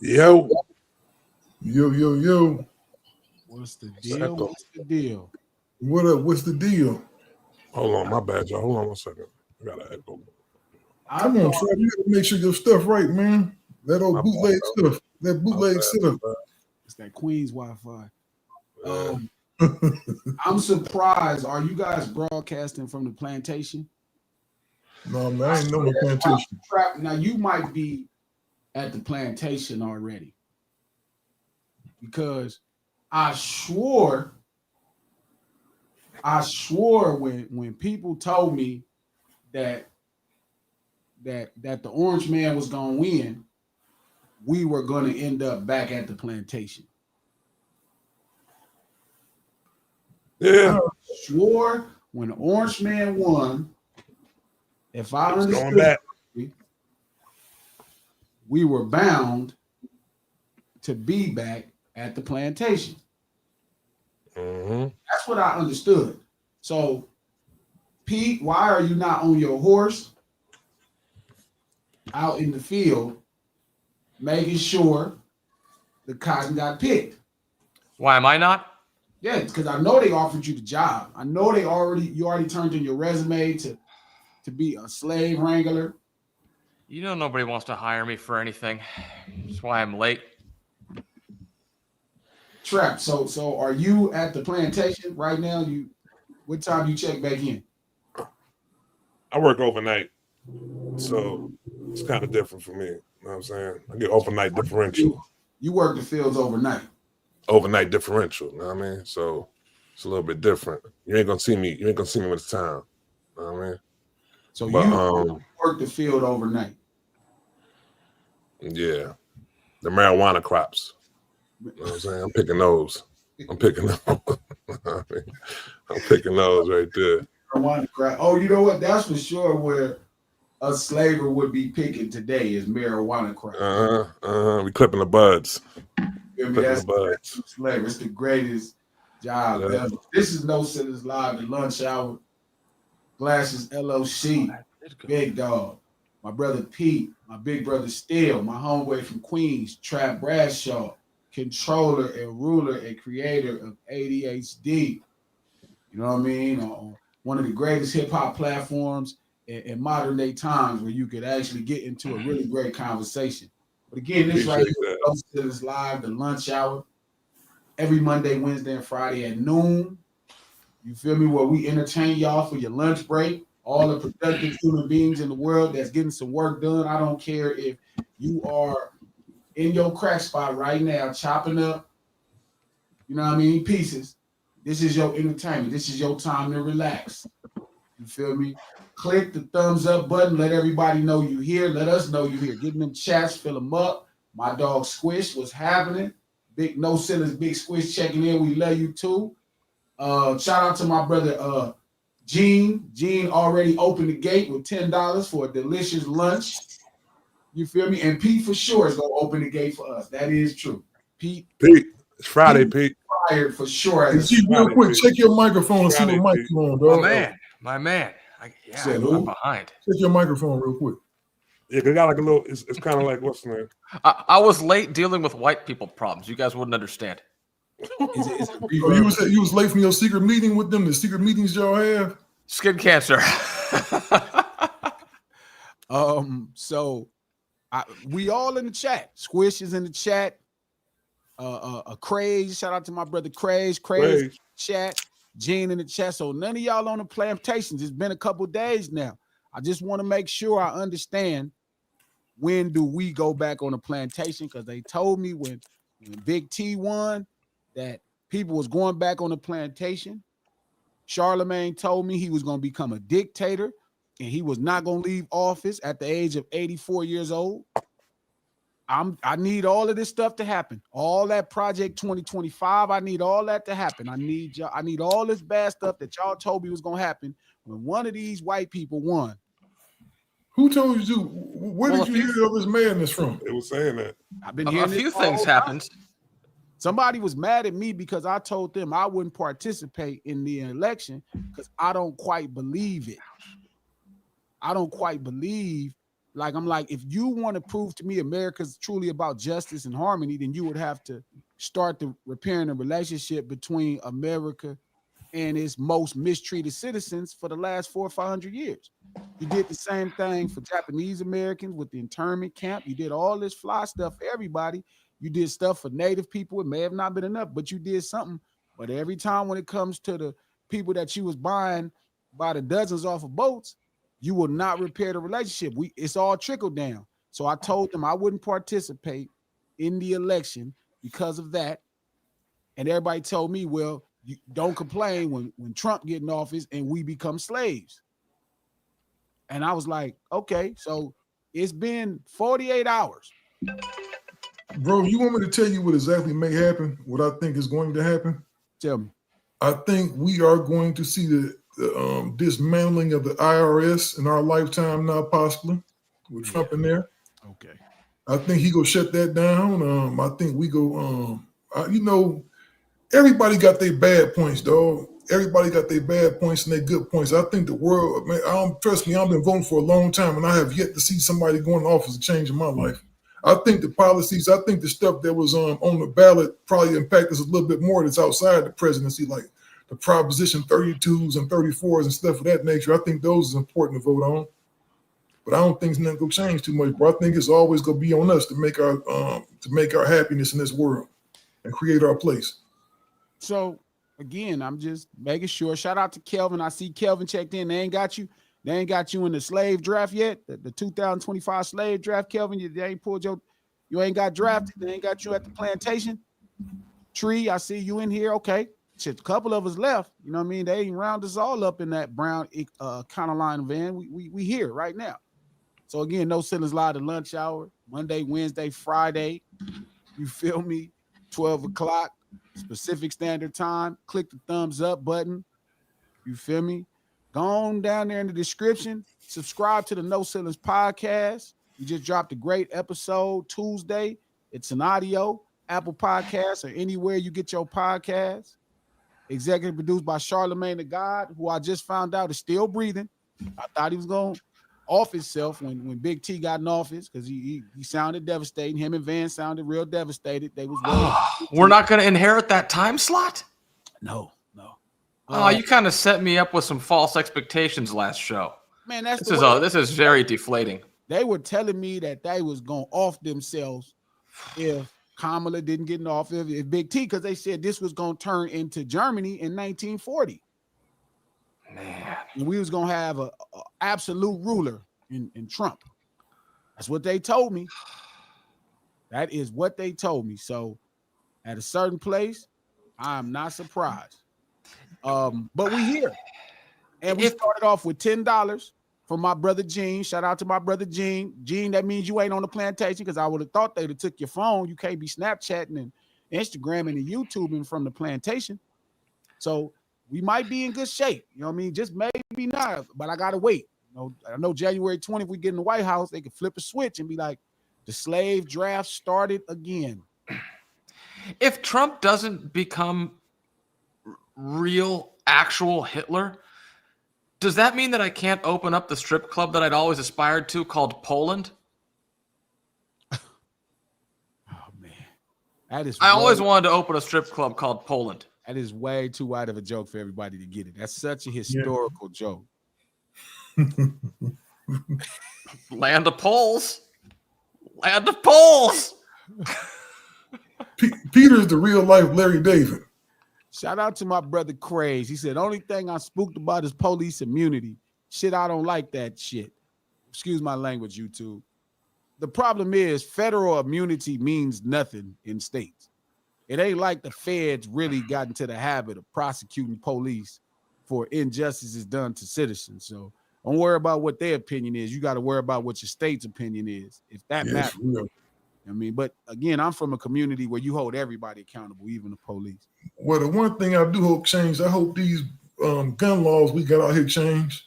Yo. Yo. What's the deal? What's the deal? What up? What's the deal? Hold on, my bad, y'all. Hold on 1 second. I got an echo. Come on, Trap. You gotta make sure your stuff right, man. That old bootleg stuff. That bootleg stuff. It's that Queens Wi-Fi. I'm surprised. Are you guys broadcasting from the plantation? No, man, I ain't know the plantation. Now you might be at the plantation already, because I swore when people told me that the Orange Man was gonna win, we were gonna end up back at the plantation. Yeah. I swore when the Orange Man won, if I understood, we were bound to be back at the plantation. Mm-hmm. That's what I understood. So, Pete, why are you not on your horse out in the field making sure the cotton got picked? Why am I not? Yeah, because I know they offered you the job. I know you already turned in your resume to be a slave wrangler. You know nobody wants to hire me for anything. That's why I'm late. Trap. So are you at the plantation right now? What time you check back in? I work overnight, so it's kind of different for me. You know what I'm saying? I get overnight differential. You work the fields overnight. Overnight differential, you know what I mean? So it's a little bit different. You ain't gonna see me when it's time. You know what I mean? So you work the field overnight. Yeah. The marijuana crops. You know what I'm saying? I'm picking those. I'm picking those right there. Marijuana crop. Oh, you know what? That's for sure where a slaver would be picking today is marijuana crop. We clipping the buds. That's slavery. It's the greatest job ever. This is No Sinners Live, the lunch hour. Glasses LOC, Big Dog, my brother Pete, my big brother Steele, my homeboy from Queens, Trap Bradshaw, controller and ruler and creator of ADHD. You know what I mean? One of the greatest hip hop platforms in modern day times, where you could actually get into a really great conversation. But again, this right here, No Sinners Live, the lunch hour, every Monday, Wednesday, and Friday at noon. You feel me? Where we entertain y'all for your lunch break. All the productive human beings in the world that's getting some work done. I don't care if you are in your crack spot right now, chopping up, you know what I mean, pieces. This is your entertainment. This is your time to relax. You feel me? Click the thumbs up button. Let everybody know you here. Let us know you here. Get in them chats, fill them up. My dog Squish was happening. Big No Sinners, Big Squish checking in. We love you too. Shout out to my brother Gene. Gene already opened the gate with $10 for a delicious lunch. You feel me? And Pete for sure is gonna open the gate for us. That is true. Pete, it's Friday, Pete. Fired for sure. Real quick, check your microphone and see what mic you on, dog. My man. I'm behind. Check your microphone real quick. Yeah, they got like a little. It's kind of like what's the name? I was late dealing with white people problems. You guys wouldn't understand. You was late from your secret meeting with them. The secret meetings y'all have. Skin cancer. So we all in the chat. Squish is in the chat. Craze. Shout out to my brother Craze. Craze chat. Gene in the chat. So none of y'all on the plantations. It's been a couple days now. I just want to make sure I understand, when do we go back on the plantation? Because they told me when Big T won that people was going back on the plantation. Charlemagne told me he was going to become a dictator and he was not going to leave office at the age of 84 years old. I need all of this stuff to happen. All that Project 2025, I need all that to happen. I need all this bad stuff that y'all told me was going to happen when one of these white people won. Who told you? Where did you hear all this madness from? It was saying that. I've been hearing a few things happened. Somebody was mad at me because I told them I wouldn't participate in the election because I don't quite believe it. I don't quite believe Like, I'm like, if you want to prove to me America's truly about justice and harmony, then you would have to start the repairing the relationship between America and its most mistreated citizens for the last 400 or 500 years. You did the same thing for Japanese Americans with the internment camp. You did all this fly stuff for everybody. You did stuff for Native people. It may have not been enough, but you did something. But every time when it comes to the people that you was buying by the dozens off of boats, you will not repair the relationship. It's all trickle down. So I told them I wouldn't participate in the election because of that. And everybody told me, well, you don't complain when Trump get in office and we become slaves. And I was like, okay, so it's been 48 hours. Bro, you want me to tell you what exactly may happen? What I think is going to happen? Tell me. I think we are going to see the dismantling of the IRS in our lifetime now, possibly, with Trump in there. Okay. I think he go shut that down. I think we go, everybody got their bad points, dog. Everybody got their bad points and their good points. I think the world, man, trust me, I've been voting for a long time and I have yet to see somebody go in office and change in my life. I think the policies, I think the stuff that was on the ballot probably impact us a little bit more that's outside the presidency, like the Proposition 32s and 34s and stuff of that nature. I think those is important to vote on. But I don't think it's nothing gonna change too much, bro. I think it's always gonna be on us to make our happiness in this world and create our place. So again, I'm just making sure. Shout out to Kelvin. I see Kelvin checked in. They ain't got you in the slave draft yet. The 2025 slave draft, Kelvin. You ain't got drafted. They ain't got you at the plantation. Tree, I see you in here. Okay. Shit, a couple of us left. You know what I mean? They ain't round us all up in that brown kind of line van. We here right now. So again, no Sinners Live to lunch hour. Monday, Wednesday, Friday. You feel me? 12 o'clock. Pacific Standard Time. Click the thumbs up button. You feel me? Go on down there in the description. Subscribe to the No Ceilings podcast. We just dropped a great episode Tuesday. It's an audio, Apple Podcasts, or anywhere you get your podcasts. Executive produced by Charlemagne the God, who I just found out is still breathing. I thought he was going to off himself when Big T got in office because he sounded devastating. Him and Van sounded real devastated. They was we're not going to inherit that time slot? No. You kind of set me up with some false expectations last show. Man, this is very deflating. They were telling me that they was going to off themselves if Kamala didn't get in office, if Big T, because they said this was going to turn into Germany in 1940. Man. And we was going to have a absolute ruler in Trump. That's what they told me. That is what they told me. So at a certain place, I'm not surprised. But we here. And we started off with $10 from my brother Gene. Shout out to my brother Gene. Gene, that means you ain't on the plantation because I would have thought they'd have took your phone. You can't be Snapchatting and Instagramming and YouTubing from the plantation. So we might be in good shape. You know what I mean? Just maybe not, but I got to wait. I know January 20th, if we get in the White House, they could flip a switch and be like, the slave draft started again. If Trump doesn't become real, actual Hitler, does that mean that I can't open up the strip club that I'd always aspired to called Poland? Oh, man. I always wanted to open a strip club called Poland. That is way too wide of a joke for everybody to get it. That's such a historical joke. Land of Poles. Land of Poles. Peter's the real life Larry David. Shout out to my brother Craze. He said, only thing I'm spooked about is police immunity. Shit, I don't like that shit. Excuse my language, YouTube. The problem is federal immunity means nothing in states. It ain't like the feds really got into the habit of prosecuting police for injustices done to citizens. So don't worry about what their opinion is. You got to worry about what your state's opinion is, if that matters. I mean, but again, I'm from a community where you hold everybody accountable, even the police. Well, the one thing I do hope change, I hope these gun laws we got out here change.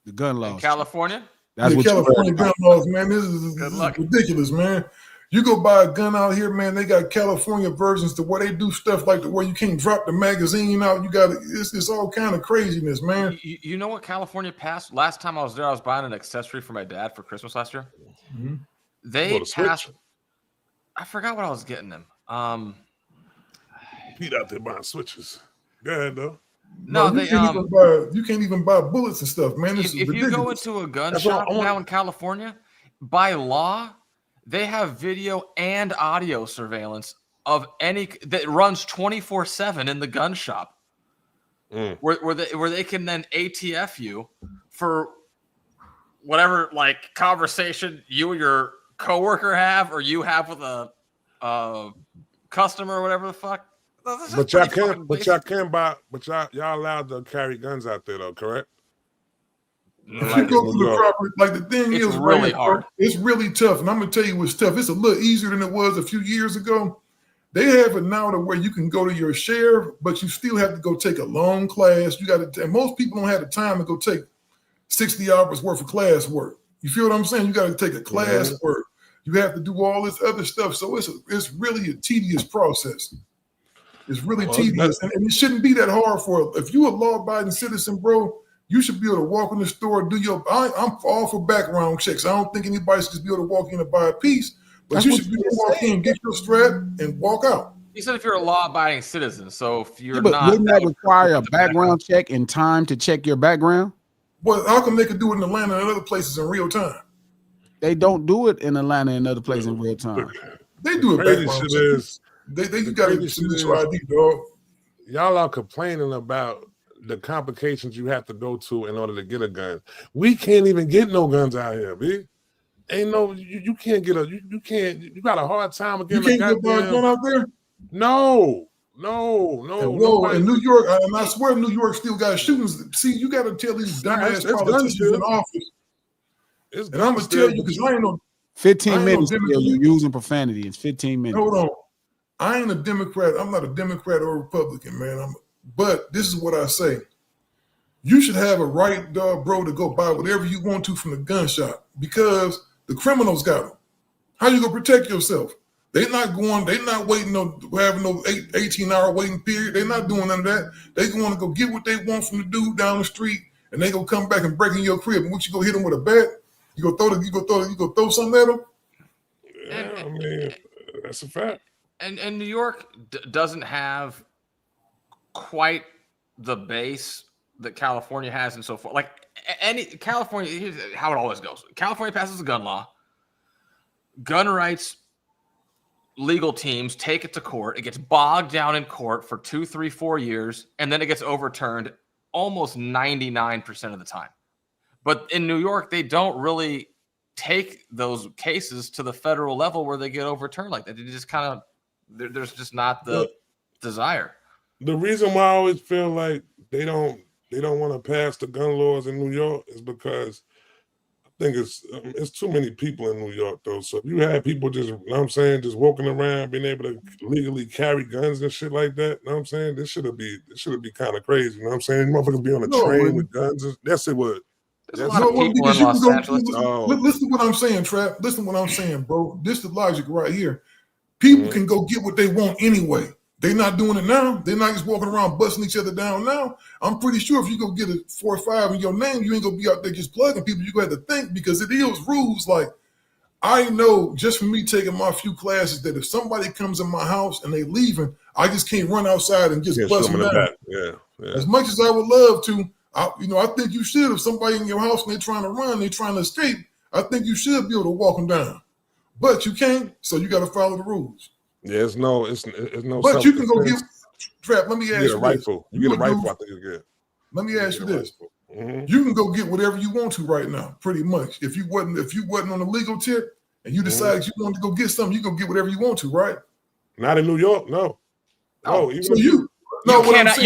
The gun laws. In California? That's what California gun laws, man. This is ridiculous, man. You go buy a gun out here, man. They got California versions to where they do stuff like where you can't drop the magazine out. You got it's all kind of craziness, man. You know what California passed? Last time I was there, I was buying an accessory for my dad for Christmas last year. Mm-hmm. They passed. I forgot what I was getting them. Pete out there buying switches. Go ahead though. No, you can't even buy bullets and stuff, man. If you go into a gun shop now in California, by law, they have video and audio surveillance of any that runs 24/7 in the gun shop, where they can then ATF you for whatever like conversation you or your coworker have or you have with a customer or whatever the fuck. But y'all can't buy. But y'all allowed to carry guns out there though, correct? If you go to the property, like the thing is really hard. It's really tough, and I'm gonna tell you what's tough. It's a little easier than it was a few years ago. They have it now to where you can go to your sheriff, but you still have to go take a long class. You got to, and most people don't have the time to go take 60 hours worth of class work. You feel what I'm saying? You got to take a class work. You have to do all this other stuff. So it's really a tedious process. It's really tedious, and it shouldn't be that hard if you're a law-abiding citizen, bro. You should be able to walk in the store, I'm all for background checks. I don't think anybody should just be able to walk in and buy a piece, but you should be able to walk in, get your strap, and walk out. You said if you're a law-abiding citizen, so if you're but not, wouldn't that require a background check and time to check your background? Well, how come they could do it in Atlanta and other places in real time? They don't do it in Atlanta and other places in real time. They do it background checks. You got to submit your ID, dog. Y'all are complaining about the complications you have to go to in order to get a gun. We can't even get no guns out here, B. Ain't no, you can't get you got a hard time getting a gun. You can't get a gun out there? No. Whoa, in New York, and I swear New York still got shootings. See, you got to tell these dumbass politicians in office. And I'm going to tell you, because I ain't no 15 minutes you're using profanity. It's 15 minutes. Hold on. I ain't a Democrat. I'm not a Democrat or a Republican, man. But this is what I say. You should have a right, bro, to go buy whatever you want to from the gun shop because the criminals got them. How you gonna protect yourself? They're not waiting on having no 18-hour waiting period. They're not doing none of that. They going to go get what they want from the dude down the street, and they gonna come back and break in your crib. And what you go hit them with a bat? You go throw something at them? Yeah, I mean, that's a fact. And New York doesn't have quite the base that California has and so forth. Like California, here's how it always goes. California passes a gun law. Gun rights legal teams take it to court. It gets bogged down in court for 2, 3, 4 years, and then it gets overturned almost 99% of the time. But in New York, they don't really take those cases to the federal level where they get overturned like that. They just kind of, there's just not the desire. The reason why I always feel like they don't want to pass the gun laws in New York is because I think it's too many people in New York though. So if you have people just, you know what I'm saying, just walking around being able to legally carry guns and shit like that, you know what I'm saying? This should be kind of crazy, you know what I'm saying? Motherfuckers be on a train with guns. Yes, it would. There's a lot of people in Los Angeles. Listen to what I'm saying, Trap. Listen to what I'm saying, bro. This is the logic right here. People can go get what they want anyway. They're not doing it now. They're not just walking around busting each other down now. I'm pretty sure if you go get a 4 or 5 in your name, you ain't gonna be out there just plugging people. You gonna have to think because it is rules. Like I know just from me taking my few classes that if somebody comes in my house and they leaving, I just can't run outside and just bust them down. Yeah. As much as I would love to, I think you should. If somebody in your house and they're trying to run, they're trying to escape, I think you should be able to walk them down. But you can't, so you got to follow the rules. Yeah, it's no. But you can go get Trap. Let me ask you. You get a rifle. You get a rifle. I think you get. Let me ask you this. You can go get whatever you want to right now, pretty much. If you wasn't on the legal tip and you decided you wanted to go get something, you go get whatever you want to, right? Not in New York, no. No, even so you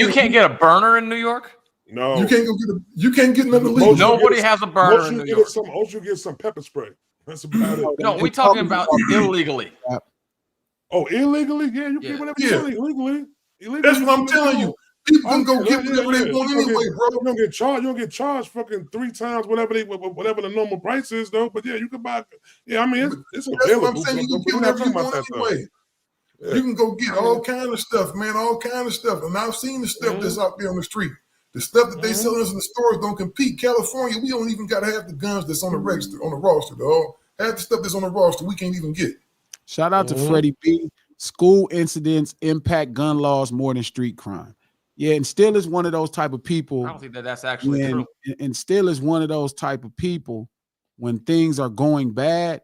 can't get a burner in New York. No, you can't get nothing illegal. Nobody has a burner in New York. You get some pepper spray. That's about it. No, we're talking about illegally. Oh, illegally? Yeah, you get whatever you want illegally. That's what I'm telling you. People can go get whatever they want anyway, bro. You don't get charged. You don't get charged fucking 3 times whatever the normal price is, though. But yeah, you can buy. Yeah, I mean it's available. That's what I'm saying. You can get whatever you want anyway. Yeah. You can go get all kind of stuff, man, all kind of stuff. And I've seen the stuff that's out there on the street. The stuff that they sell us in the stores don't compete. California, we don't even got to have the guns that's on the register, on the roster, dog. Half the stuff that's on the roster, we can't even get. Shout out to Freddie B. School incidents impact gun laws more than street crime. Yeah, and still is one of those type of people. I don't think that's actually true. And still is one of those type of people when things are going bad,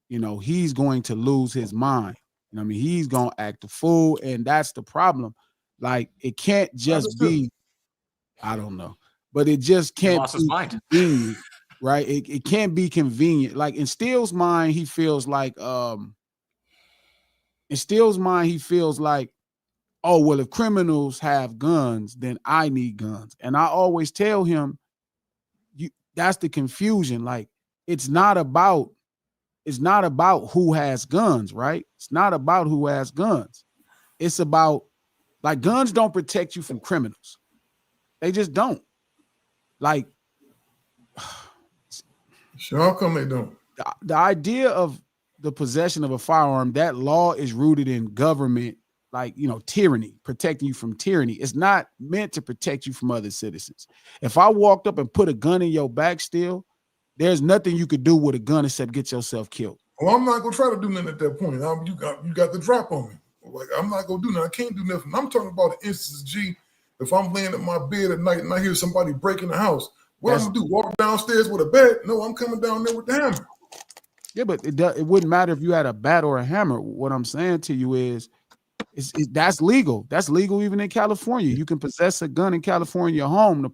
you know, he's going to lose his mind. You know what I mean? He's going to act a fool, and that's the problem. Like, it can't just be, I don't know, but it just can't be convenient, right? It can't be convenient. Like, in Steele's mind, he feels like, oh, well, if criminals have guns, then I need guns. And I always tell him, that's the confusion. Like, it's not about who has guns, right? It's not about who has guns. It's about, like, guns don't protect you from criminals. They just don't. Like, sure, how come they don't? The idea of the possession of a firearm, that law is rooted in government, like, you know, tyranny, protecting you from tyranny. It's not meant to protect you from other citizens. If I walked up and put a gun in your back still, there's nothing you could do with a gun except get yourself killed. Well, I'm not gonna try to do nothing at that point. You got the drop on me. Like, I'm not gonna do nothing. I can't do nothing. I'm talking about the instance, G. If I'm laying at my bed at night and I hear somebody breaking the house, what I'm gonna do? Walk downstairs with a bat? No, I'm coming down there with the hammer. Yeah, but it wouldn't matter if you had a bat or a hammer. What I'm saying to you is, that's legal. That's legal even in California. You can possess a gun in California home.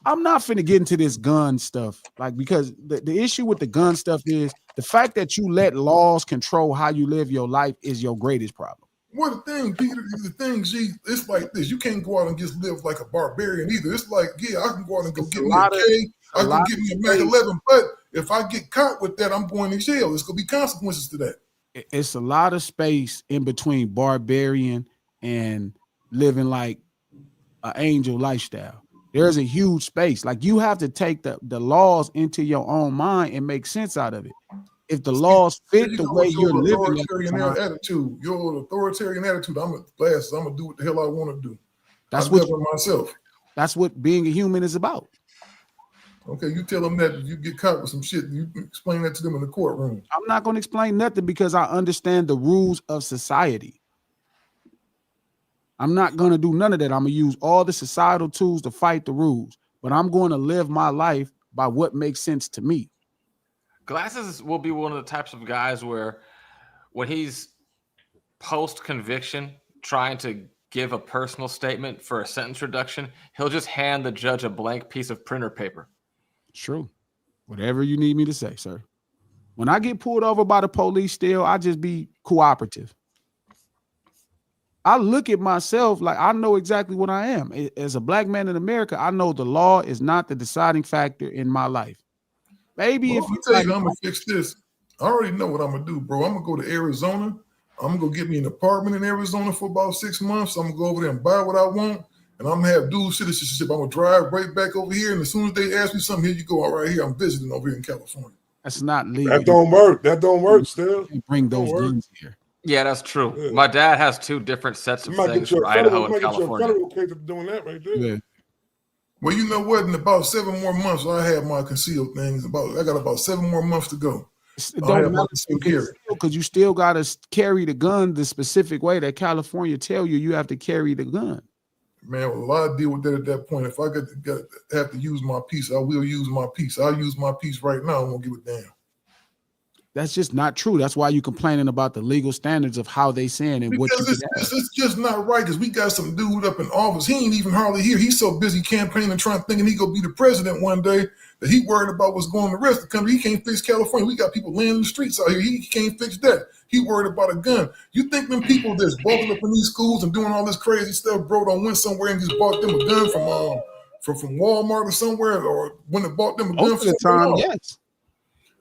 I'm not finna get into this gun stuff, like, because the issue with the gun stuff is the fact that you let laws control how you live your life is your greatest problem. Well, the thing, Peter, G, it's like this. You can't go out and just live like a barbarian either. It's like, yeah, I can go out and go get me a K. I can get me a Mag 11, but if I get caught with that, I'm going to jail. There's going to be consequences to that. It's a lot of space in between barbarian and living like an angel lifestyle. There's a huge space. Like, you have to take the laws into your own mind and make sense out of it. If the laws fit the way you're living, your authoritarian attitude, I'm gonna do what the hell I want to do. That's what myself. That's what being a human is about. Okay, you tell them that you get caught with some shit, you explain that to them in the courtroom. I'm not going to explain nothing because I understand the rules of society. I'm not going to do none of that. I'm going to use all the societal tools to fight the rules, but I'm going to live my life by what makes sense to me. Glasses will be one of the types of guys where when he's post-conviction trying to give a personal statement for a sentence reduction, he'll just hand the judge a blank piece of printer paper. True. Whatever you need me to say, sir. When I get pulled over by the police still, I just be cooperative. I look at myself like I know exactly what I am. As a black man in America, I know the law is not the deciding factor in my life. Maybe if you tell you I'm gonna fix this, I already know what I'm gonna do, bro. I'm gonna go to Arizona. I'm gonna go get me an apartment in Arizona for about 6 months. I'm gonna go over there and buy what I want, and I'm gonna have dual citizenship. I'm gonna drive right back over here, and as soon as they ask me something, here you go. All right, here I'm visiting over here in California. That's not legal. That don't work. That don't work. Still, you bring those guns here. Yeah, that's true. Yeah. My dad has 2 different sets of things for Idaho and California. Federal case of doing that right there. Yeah. Well, you know what? In about 7 more months, I have my concealed things. I got about 7 more months to go. It don't matter because you still got to carry the gun the specific way that California tell you have to carry the gun. Man, well, I deal with that at that point. If I have to use my piece, I will use my piece. I'll use my piece right now. I won't give a damn. That's just not true. That's why you're complaining about the legal standards of how they saying and because what you it's just not right. Because we got some dude up in office. He ain't even hardly here. He's so busy campaigning, thinking he gonna be the president one day that he worried about what's going on in the rest of the country. He can't fix California. We got people laying in the streets out here. He can't fix that. He worried about a gun. You think them people that's walking up in these schools and doing all this crazy stuff, bro, don't went somewhere and just bought them a gun from Walmart or somewhere, or when they bought them a gun most of the time, yes.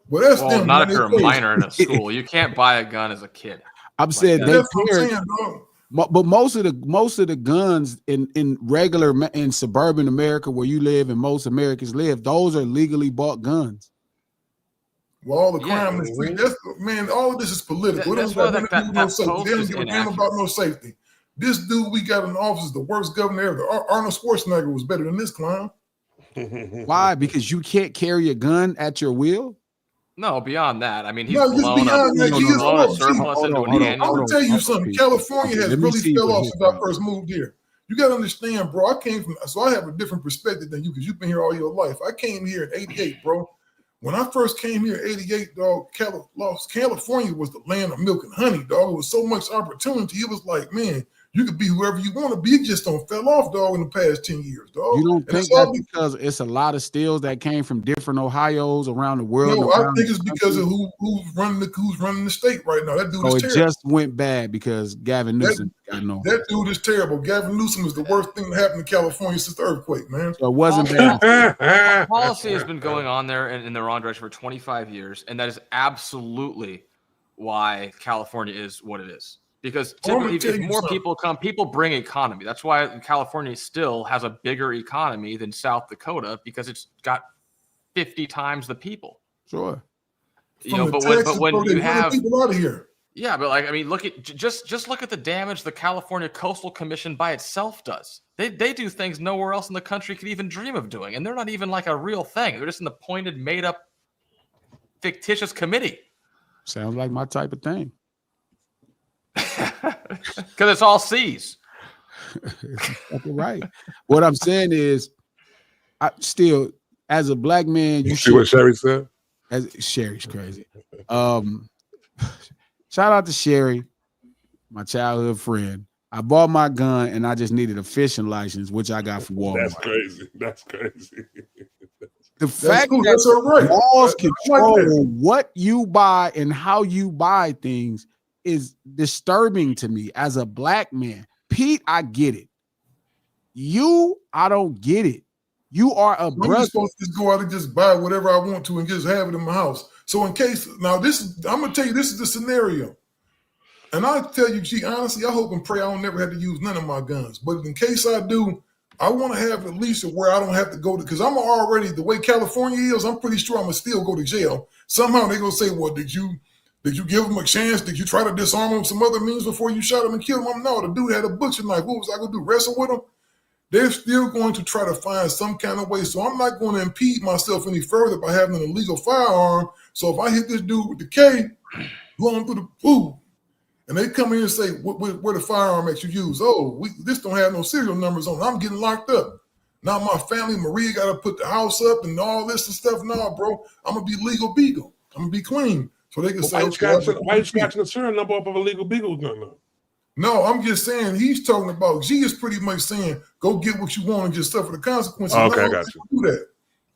Well, that's well, not if you're a minor in a school. You can't buy a gun as a kid. I'm saying that's what I'm saying, dog. But most of the guns in regular in suburban America where you live and most Americans live, those are legally bought guns. Well, all the Yeah. crime is free. That's, man, all of this is political. It That's don't why got nothing to do with no that safety. post They don't is give a damn inaccurate. about no safety. This dude we got in office is the worst governor ever. Arnold Schwarzenegger was better than this clown. Why? Because you can't carry a gun at your will? No, beyond that. I mean, he's No, just blown beyond that, he is blown a horrible. surplus Hold into on, an hold on, I'm annual. hold gonna on. tell you Hold on, something. people. California has Let me really see fell what off his since I problem first moved here. You gotta understand, bro. I came from, so I have a different perspective than you because you've been here all your life. I came here in '88, bro. When I first came here in '88, dog, California was the land of milk and honey, dog. It was so much opportunity. It was like, man, you could be whoever you want to be. It just don't fell off, dog, in the past 10 years, dog. You don't And think it's all that's because it's a lot of steals that came from different Ohio's around the world? no, and I around think the it's because country? of who's running the state right now. That dude So is it terrible. just went bad because Gavin Newsom got known. That dude is terrible. Gavin Newsom is the worst thing that happened in California since the earthquake, man. So it wasn't bad. Policy has been going on there in the wrong direction for 25 years, and that is absolutely why California is what it is. Because typically, if more people come, people bring economy. That's why California still has a bigger economy than South Dakota because it's got 50 times the people. Sure. You know, but when you have people out of here. Yeah, but like I mean, look at just look at the damage the California Coastal Commission by itself does. They do things nowhere else in the country could even dream of doing, and they're not even like a real thing. They're just an appointed, made up, fictitious committee. Sounds like my type of thing. Because it's all C's. Right. What I'm saying is, I still, as a black man, you see what Sherry said? As Sherry's crazy. Shout out to Sherry, my childhood friend. I bought my gun and I just needed a fishing license, which I got from Walmart. That's crazy. That's crazy. The fact that laws control what you buy and how you buy things is disturbing to me as a black man. Pete, I get it. You, I don't get it. You are a brother. I'm supposed to just go out and just buy whatever I want to and just have it in my house. So in case, now this is, I'm gonna tell you, this is the scenario. And I tell you, gee, honestly, I hope and pray I don't never have to use none of my guns. But in case I do, I want to have at least where I don't have to go to, because I'm already, the way California is, I'm pretty sure I'm gonna still go to jail. Somehow they're gonna say, well, did you give him a chance? Did you try to disarm him with some other means before you shot him and killed him? No, the dude had a butcher knife. What was I gonna do? Wrestle with him? They're still going to try to find some kind of way. So I'm not going to impede myself any further by having an illegal firearm. So if I hit this dude with the K, going through the pool, and they come in and say, where the firearm that you use? Oh, this don't have no serial numbers on it. I'm getting locked up. Now my family, Maria, got to put the house up and all this and stuff. No, bro, I'm going to be legal beagle. I'm going to be clean. So they can say, why you scratching the serial number off of a legal beagle gun? No, I'm just saying he's talking about, G is pretty much saying, go get what you want and just suffer the consequences. Okay, no, I got you. Do that.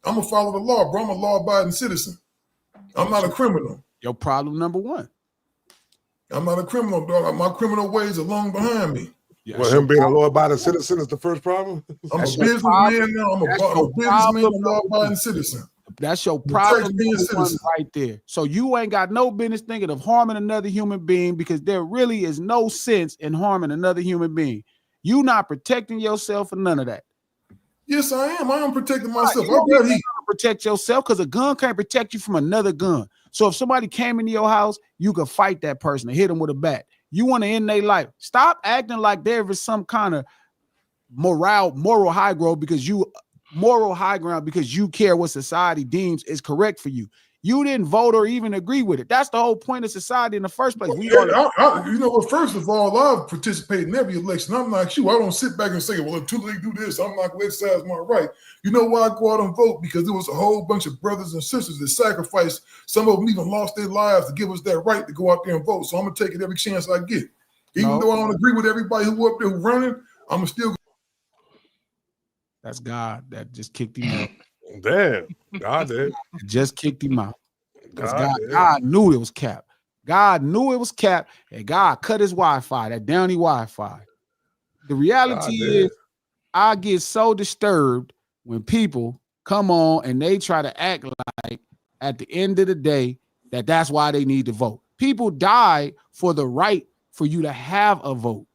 I'm going to follow the law, bro. I'm a law-abiding citizen. I'm not a criminal. Your problem number one. I'm not a criminal, dog. My criminal ways are long behind me. Well, him being a law-abiding citizen is the first problem? I'm a businessman now. I'm a businessman and law-abiding citizen. That's your problem right there. So you ain't got no business thinking of harming another human being because there really is no sense in harming another human being. You not protecting yourself or none of that. Yes, I am. I am protecting myself. You don't need to protect yourself because a gun can't protect you from another gun. So if somebody came into your house, you could fight that person and hit them with a bat. You want to end their life. Stop acting like there is some kind of moral high ground because you care what society deems is correct for you. You didn't vote or even agree with it. That's the whole point of society in the first place. You know what? First of all, I've participated in every election. I'm like you. I don't sit back and say, well, until they do this, I'm not going to exercise my right. You know why I go out and vote? Because there was a whole bunch of brothers and sisters that sacrificed. Some of them even lost their lives to give us that right to go out there and vote. So I'm going to take it every chance I get. Even though I don't agree with everybody who up there who running, I'm still. That's God that just kicked him out. Damn, God did. Just kicked him out. Because God knew it was cap. God knew it was cap, and God cut his Wi-Fi, that downy Wi-Fi. The reality is, I get so disturbed when people come on and they try to act like at the end of the day that that's why they need to vote. People die for the right for you to have a vote.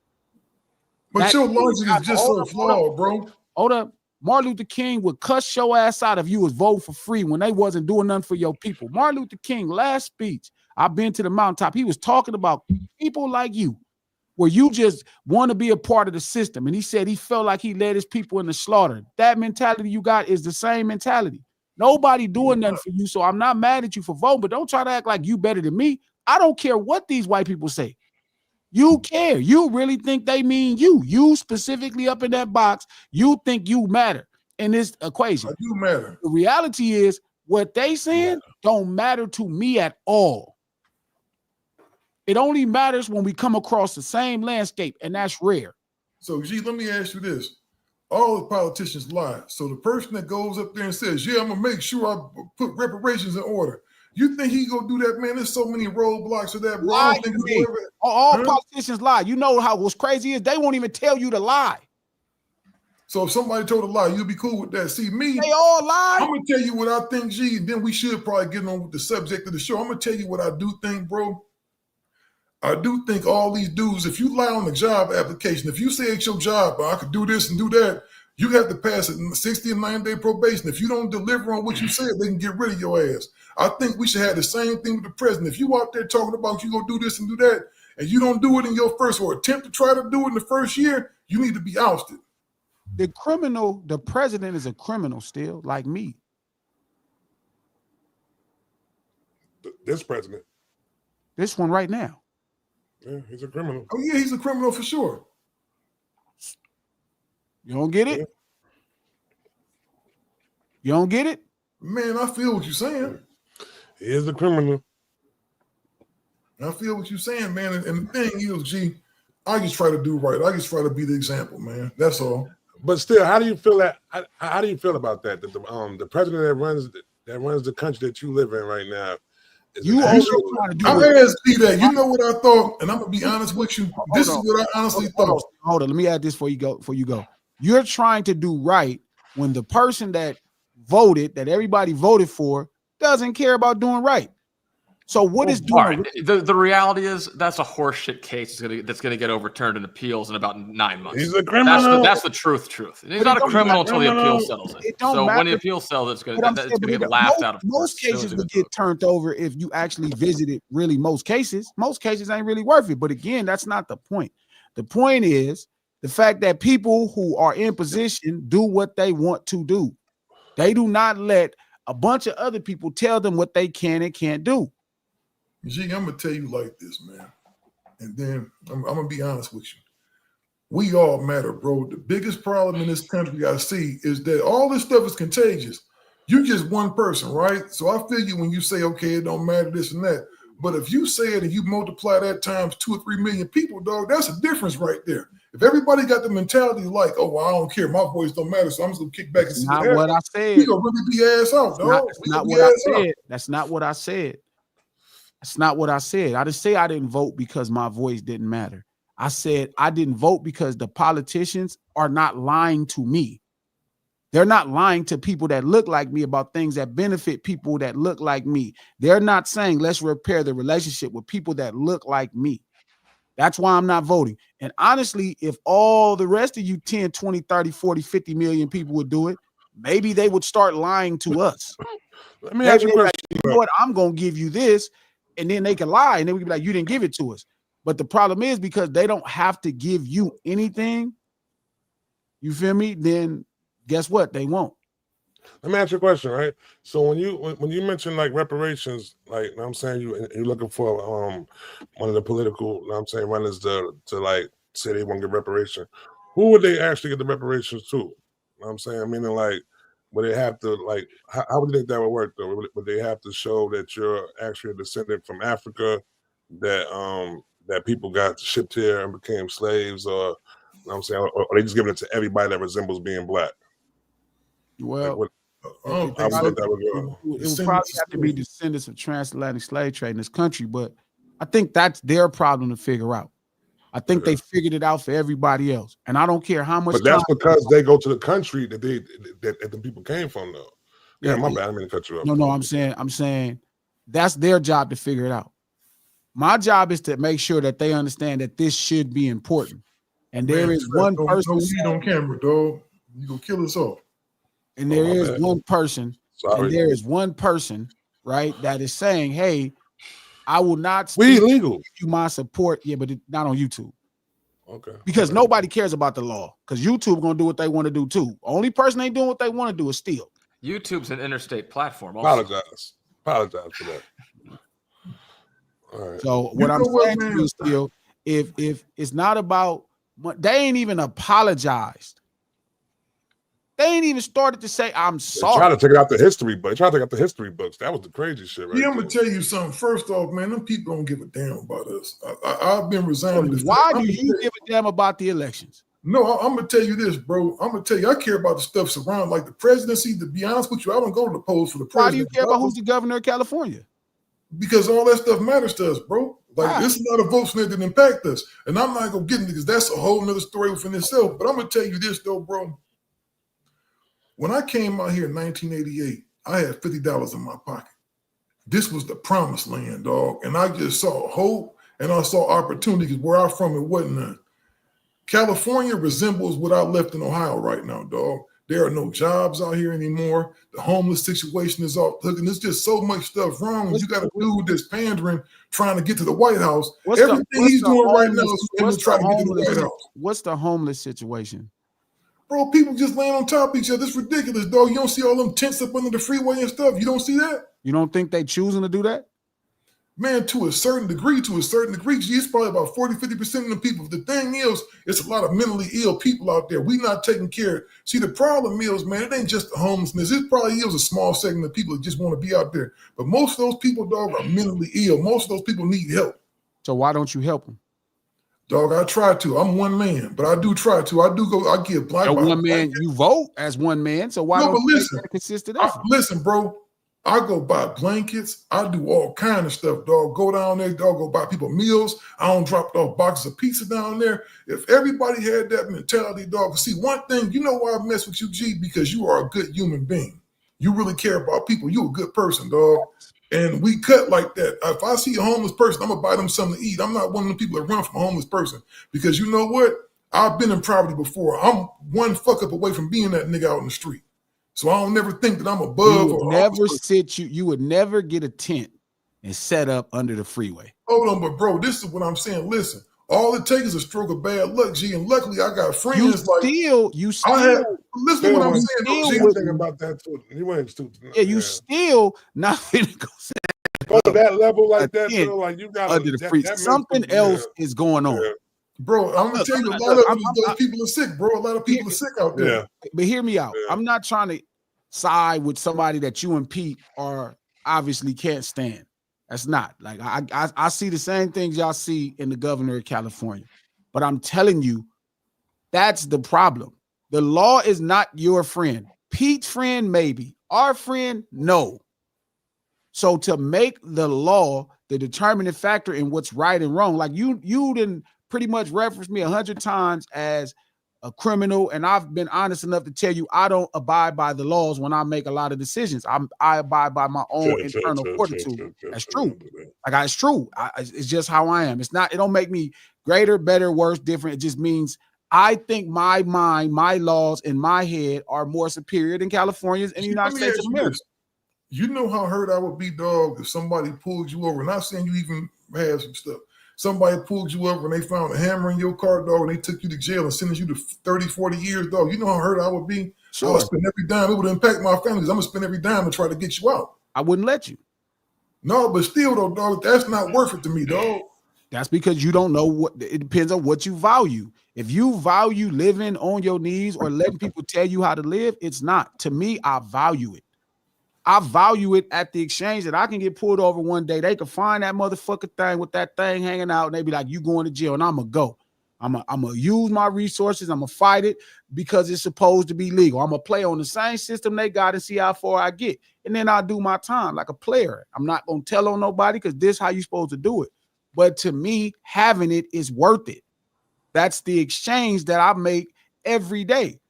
But your logic is just so flawed, bro. Hold up. Martin Luther King would cuss your ass out if you was voting for free when they wasn't doing nothing for your people. Martin Luther King, last speech, I've been to the mountaintop. He was talking about people like you, where you just want to be a part of the system. And he said he felt like he led his people in the slaughter. That mentality you got is the same mentality. Nobody doing nothing for you, so I'm not mad at you for voting, but don't try to act like you better than me. I don't care what these white people say. You care. You really think they mean you. You specifically up in that box, you think you matter in this equation. I do matter. The reality is what they saying don't matter to me at all. It only matters when we come across the same landscape, and that's rare. So, G, let me ask you this. All the politicians lie. So the person that goes up there and says, yeah, I'm going to make sure I put reparations in order. You think he gonna do that, man? There's so many roadblocks to that, bro. I don't think all politicians lie. You know how what's crazy is they won't even tell you to lie. So if somebody told a lie, you'll be cool with that. See, me, they all lie. I'm gonna tell you what I think, G, and then we should probably get on with the subject of the show. I'm gonna tell you what I do think, bro. I do think all these dudes, if you lie on the job application, if you say it's your job, I could do this and do that, you have to pass a 60 and 90-day probation. If you don't deliver on what you said, they can get rid of your ass. I think we should have the same thing with the president. If you out there talking about you gonna do this and do that, and you don't do it in your first or attempt to try to do it in the first year, you need to be ousted. The president is a criminal still, like me. This president. This one right now. Yeah, he's a criminal. Oh yeah, he's a criminal for sure. You don't get it? Yeah. You don't get it? Man, I feel what you're saying. He is a criminal. I feel what you're saying, man. And the thing is, G, I just try to do right. I just try to be the example, man. That's all. But still, how do you feel that? How do you feel about that? That the president that runs the country that you live in right now. You also trying to do. I asked you that. You know what I thought, and I'm gonna be honest with you. This is what I honestly thought. Hold on, let me add this before you go. You're trying to do right when the person that voted, that everybody voted for, doesn't care about doing right. So what is doing? Right. The reality is that's a horseshit case that's gonna get overturned in appeals in about 9 months. He's a criminal. That's the truth. He's not a criminal until the appeal settles it. So when the appeal settles, it's gonna get laughed out of court. Most cases would get turned over if you actually visited. Really, most cases ain't really worth it. But again, that's not the point. The point is the fact that people who are in position do what they want to do. They do not let a bunch of other people tell them what they can and can't do. G, I'm gonna tell you like this, man, and then I'm gonna be honest with you. We all matter, bro. The biggest problem in this country I see is that all this stuff is contagious. You just one person, right? So I feel you when you say, okay, it don't matter this and that. But if you say it and you multiply that times 2 or 3 million people, dog, that's a difference right there. If everybody got the mentality like, oh, well, I don't care, my voice don't matter, so I'm just gonna kick back and see what happens. What I said. We gonna really be ass out, dog. That's not what I said. That's not what I said. That's not what I said. I didn't say I didn't vote because my voice didn't matter. I said I didn't vote because the politicians are not lying to me. They're not lying to people that look like me about things that benefit people that look like me. They're not saying let's repair the relationship with people that look like me. That's why I'm not voting. And honestly, if all the rest of you 10, 20, 30, 40, 50 million people would do it, maybe they would start lying to us. Let me ask you a question. Like, you know what? I'm going to give you this. And then they can lie. And then we can be like, you didn't give it to us. But the problem is because they don't have to give you anything. You feel me? Then guess what? They won't. Let me ask you a question, right? So when you mention like reparations, like I'm saying you're looking for one of the political, I'm saying runners to like say they want to get reparation. Who would they actually get the reparations to? I'm saying, I mean, like, would they have to like how would you think that would work though? Would they have to show that you're actually a descendant from Africa, that people got shipped here and became slaves, or I'm saying, or are they just giving it to everybody that resembles being black? Well, like how would that would go? It would probably have to be descendants of transatlantic slave trade in this country, but I think that's their problem to figure out. I think they figured it out for everybody else, and I don't care how much. But that's because they go to the country that the people came from, though. Yeah, my bad. I didn't mean to cut you off. No, I'm saying that's their job to figure it out. My job is to make sure that they understand that this should be important, And there is Man, one no person, weed on camera, dog. You gonna kill us all. and there my is bad. one person, Sorry. and there is one person, right, that is saying, "Hey, I will not Weed speak legal. give you my support." Yeah, but not on YouTube. Okay. Because nobody cares about the law. Because YouTube gonna do what they want to do too. Only person ain't doing what they want to do is steal. YouTube's an interstate platform. Also. Apologize for that. All right. So what I'm saying to you is still, if it's not about, they ain't even apologized. They ain't even started to say I'm sorry. Try to take it out the history book. Try to take out the history books. That was the crazy shit, right? Yeah, I'm gonna tell you something. First off, man, them people don't give a damn about us. I've been resigning. Why do you give a damn about the elections? No, I'm gonna tell you this, bro. I'm gonna tell you, I care about the stuff surrounding, like the presidency. To be honest with you, I don't go to the polls for the president. Why do you care about who's the governor of California? Because all that stuff matters to us, bro. Like, there's a lot of votes that impact us, and I'm not gonna get into because that's a whole nother story within itself. But I'm gonna tell you this though, bro. When I came out here in 1988, I had $50 in my pocket. This was the promised land, dog. And I just saw hope and I saw opportunities where I'm from. It wasn't none. California resembles what I left in Ohio right now, dog. There are no jobs out here anymore. The homeless situation is off the hook. And there's just so much stuff wrong. And you got a dude that's pandering, trying to get to the White House. Everything he's doing right now is for him to try to get to the White House. What's the homeless situation? Bro, people just laying on top of each other. It's ridiculous, dog. You don't see all them tents up under the freeway and stuff. You don't see that? You don't think they choosing to do that? Man, to a certain degree, it's probably about 40, 50% of the people. The thing is, it's a lot of mentally ill people out there. We not taking care. See, the problem is, man, it ain't just the homelessness. It probably is a small segment of people that just want to be out there. But most of those people, dog, are mentally ill. Most of those people need help. So why don't you help them? Dog, I try to. I'm one man, but I do try to. I do go. I give black. One man. You vote as one man. So why don't you make a consistent effort? Listen, bro. I go buy blankets. I do all kind of stuff, dog. Go down there, dog. Go buy people meals. I don't drop off boxes of pizza down there. If everybody had that mentality, dog. See, one thing, you know why I mess with you, G? Because you are a good human being. You really care about people. You a good person, dog. And we cut like that. If I see a homeless person, I'm going to buy them something to eat. I'm not one of the people that run from a homeless person. Because you know what? I've been in poverty before. I'm one fuck up away from being that nigga out in the street. So I don't never think that I'm above. You would never get a tent and set up under the freeway. Hold on, but bro, this is what I'm saying. Listen, all it takes is a stroke of bad luck, G. And luckily I got friends listen to what I'm saying. G, think about that too. You still not finna go to that level like that, though, like you got under the freeze. Something else is going on. Yeah. Bro, I'm gonna tell you, a lot of those people are sick, bro. A lot of people are sick out there. Yeah. But hear me out. I'm not trying to side with somebody that you and Pete are obviously can't stand. That's not like I see the same things y'all see in the governor of California. But I'm telling you, that's the problem. The law is not your friend. Pete's friend, maybe. Our friend, no. So to make the law the determining factor in what's right and wrong, like you didn't pretty much reference me 100 times as a criminal, and I've been honest enough to tell you I don't abide by the laws when I make a lot of decisions. I abide by my own internal fortitude. That's true. Like it's true. It's just how I am. It don't make me greater, better, worse, different. It just means I think my mind, my laws in my head are more superior than California's in the United States of America. You know how hurt I would be, dog, if somebody pulled you over. Not saying you even have some stuff. Somebody pulled you over and they found a hammer in your car, dog, and they took you to jail and sentenced you to 30, 40 years, dog. You know how hurt I would be? Sure. I would spend every dime. It would impact my family because I'm going to spend every dime to try to get you out. I wouldn't let you. No, but still, though, dog, that's not worth it to me, dog. That's because you don't know what it depends on what you value. If you value living on your knees or letting people tell you how to live, it's not. To me, I value it. I value it at the exchange that I can get pulled over one day. They can find that motherfucker thing with that thing hanging out, and they be like, you going to jail, and I'm going to go. I'm going to use my resources. I'm going to fight it because it's supposed to be legal. I'm going to play on the same system they got and see how far I get. And then I'll do my time like a player. I'm not going to tell on nobody because this is how you're supposed to do it. But to me, having it is worth it. That's the exchange that I make every day.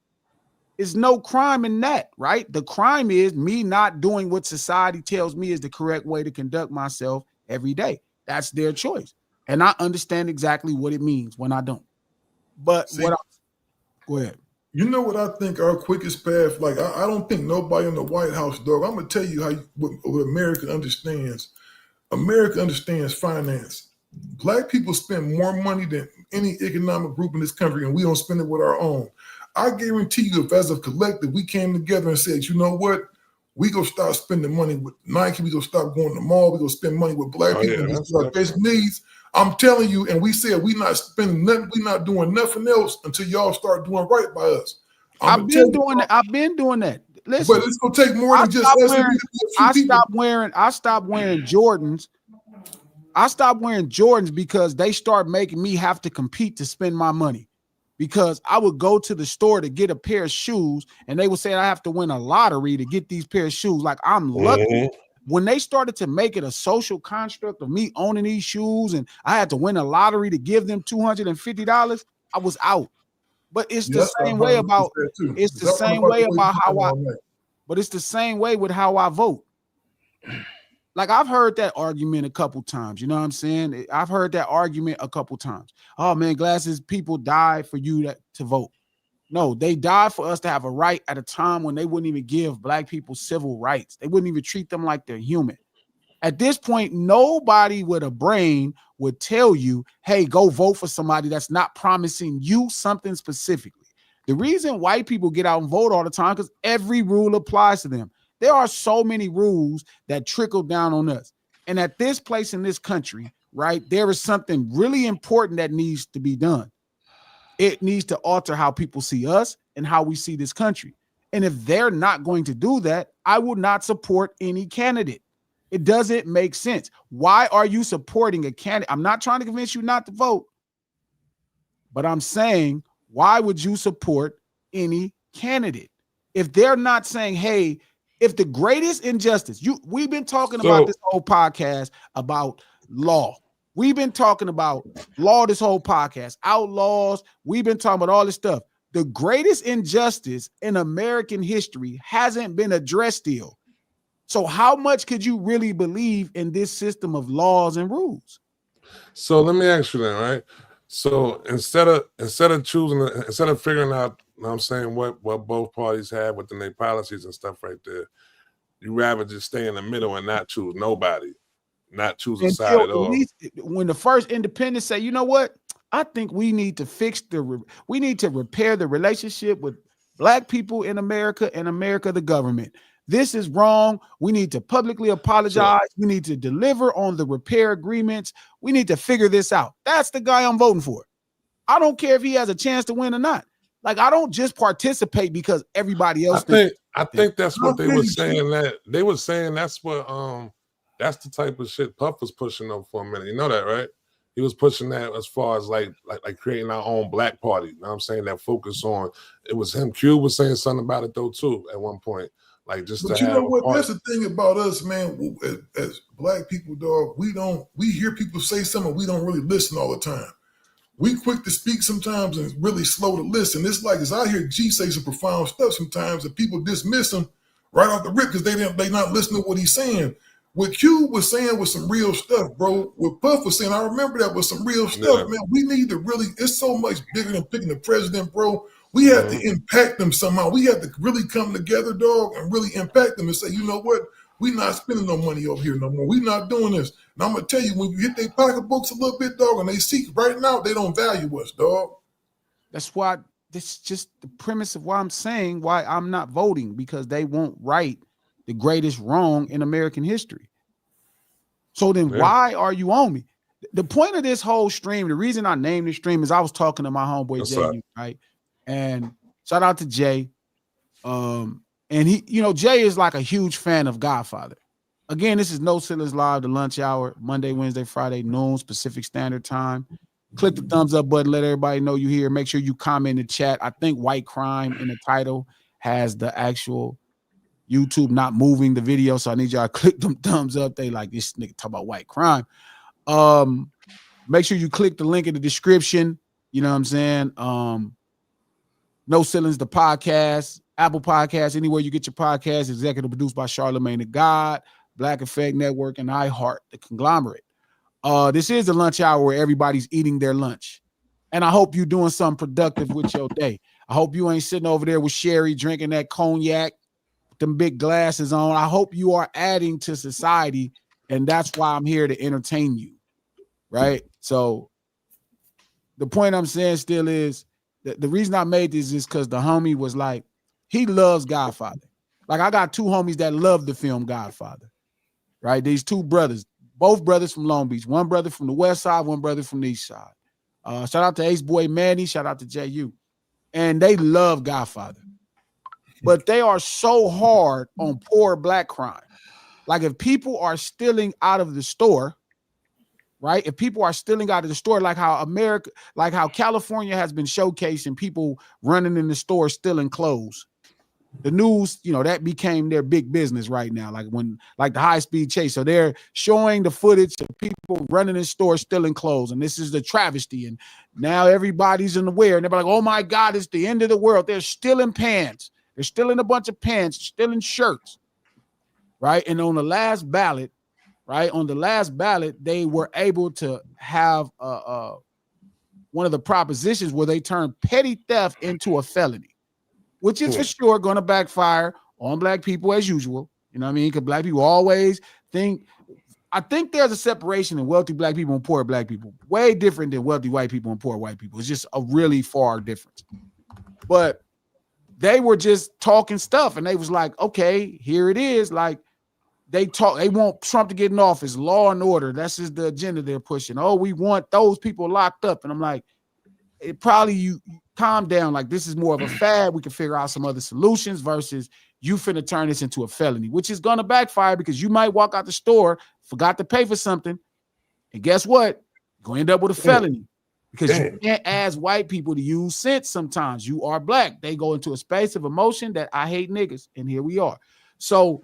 There's no crime in that, right? The crime is me not doing what society tells me is the correct way to conduct myself every day. That's their choice. And I understand exactly what it means when I don't. But See, go ahead. you know what I think our quickest path? Like, I don't think nobody in the White House, dog. I'm gonna tell you what America understands. America understands finance. Black people spend more money than any economic group in this country, and we don't spend it with our own. I guarantee you, if as a collective we came together and said, you know what, we gonna start spending money with Nike, we gonna stop going to the mall, we gonna spend money with black people and just our basic needs. I'm telling you, and we said we not spending nothing, we not doing nothing else until y'all start doing right by us. I've been doing that. I've been doing that. Listen, but it's gonna take more than just us. I stopped wearing Jordans. I stopped wearing Jordans because they start making me have to compete to spend my money. Because I would go to the store to get a pair of shoes, and they would say I have to win a lottery to get these pair of shoes. Like, I'm lucky. When they started to make it a social construct of me owning these shoes, and I had to win a lottery to give them $250, I was out. But it's the same way about it's the same way about how I. But it's the same way with how I vote. Like, I've heard that argument a couple times. You know what I'm saying? I've heard that argument a couple times. Oh, man, Glasses, people die for you to vote. No, they died for us to have a right at a time when they wouldn't even give black people civil rights. They wouldn't even treat them like they're human. At this point, nobody with a brain would tell you, hey, go vote for somebody that's not promising you something specifically. The reason white people get out and vote all the time because every rule applies to them. There are so many rules that trickle down on us. And at this place in this country, right, there is something really important that needs to be done. It needs to alter how people see us and how we see this country. And if they're not going to do that, I will not support any candidate. It doesn't make sense. Why are you supporting a candidate? I'm not trying to convince you not to vote, but I'm saying, why would you support any candidate? If they're not saying, hey, if the greatest injustice, we've been talking about this whole podcast about law. We've been talking about law this whole podcast, outlaws. We've been talking about all this stuff. The greatest injustice in American history hasn't been addressed still. So how much could you really believe in this system of laws and rules? So let me ask you then, right? So instead of figuring out, you know what I'm saying, what both parties have within their policies and stuff right there, you rather just stay in the middle and not choose nobody, not choose a side at all. When the first independents say, you know what, I think we need to we need to repair the relationship with black people in America and America, the government. This is wrong. We need to publicly apologize. Sure. We need to deliver on the repair agreements. We need to figure this out. That's the guy I'm voting for. I don't care if he has a chance to win or not. Like, I don't just participate because everybody else. I think that's what they were saying. That they were saying that's what that's the type of shit Puff was pushing up for a minute. You know that, right? He was pushing that as far as like creating our own black party. You know what I'm saying? That focus on it was him. Q was saying something about it though too at one point. Like just but to you have know what? That's the thing about us, man. As black people, dog, we hear people say something, we don't really listen all the time. We quick to speak sometimes and really slow to listen. It's like as I hear G say some profound stuff sometimes, and people dismiss him right off the rip because they not listening to what he's saying. What Q was saying was some real stuff, bro. What Puff was saying, I remember that was some real stuff, man. We need to really, it's so much bigger than picking the president, bro. We have to impact them somehow. We have to really come together, dog, and really impact them and say, you know what? We're not spending no money over here no more. We're not doing this. And I'm going to tell you, when you hit their pocketbooks a little bit, dog, and they see right now, they don't value us, dog. That's why this is just the premise of why I'm saying why I'm not voting, because they won't right the greatest wrong in American history. So then why are you on me? The point of this whole stream, the reason I named this stream is I was talking to my homeboy Jay, right? And shout out to Jay. And he, you know, Jay is like a huge fan of Godfather. Again, this is No Ceilings Live, the lunch hour, Monday, Wednesday, Friday, noon, Pacific Standard Time. Click the thumbs up button, let everybody know you here. Make sure you comment in the chat. I think White Crime in the title has the actual YouTube not moving the video, so I need y'all to click them thumbs up. They like, this nigga talk about white crime. Make sure you click the link in the description. You know what I'm saying? No Ceilings, the podcast, Apple Podcasts, anywhere you get your podcast, executive produced by Charlemagne the God, Black Effect Network, and iHeart, the conglomerate. This is the lunch hour where everybody's eating their lunch. And I hope you're doing something productive with your day. I hope you ain't sitting over there with Sherry drinking that cognac, with them big glasses on. I hope you are adding to society, and that's why I'm here to entertain you, right? So the point I'm saying still is that the reason I made this is because the homie was like, he loves Godfather. Like, I got two homies that love the film Godfather, right? These two brothers, both brothers from Long Beach, one brother from the west side, one brother from the east side. Shout out to Ace Boy Manny, shout out to JU. And they love Godfather. But they are so hard on poor black crime. Like, if people are stealing out of the store, right? If people are stealing out of the store, like how California has been showcasing people running in the store stealing clothes. The news, that became their big business right now. Like the high-speed chase. So they're showing the footage of people running in stores stealing clothes. And this is the travesty. And now everybody's aware. And they're like, oh my God, it's the end of the world. They're stealing pants. They're stealing a bunch of pants, stealing shirts. Right. And on the last ballot, they were able to have one of the propositions where they turned petty theft into a felony, which is for sure going to backfire on black people as usual. You know what I mean? Because black people always I think there's a separation in wealthy black people and poor black people, way different than wealthy white people and poor white people. It's just a really far difference. But they were just talking stuff, and they was like, okay, here it is. Like, they want Trump to get in office, law and order. That's just the agenda they're pushing. Oh, we want those people locked up. And I'm like, you calm down. Like, this is more of a fad. We can figure out some other solutions versus you finna turn this into a felony, which is going to backfire because you might walk out the store, forgot to pay for something. And guess what? You're going to end up with a felony because you can't ask white people to use sense sometimes. You are black. They go into a space of emotion that I hate niggas. And here we are. So,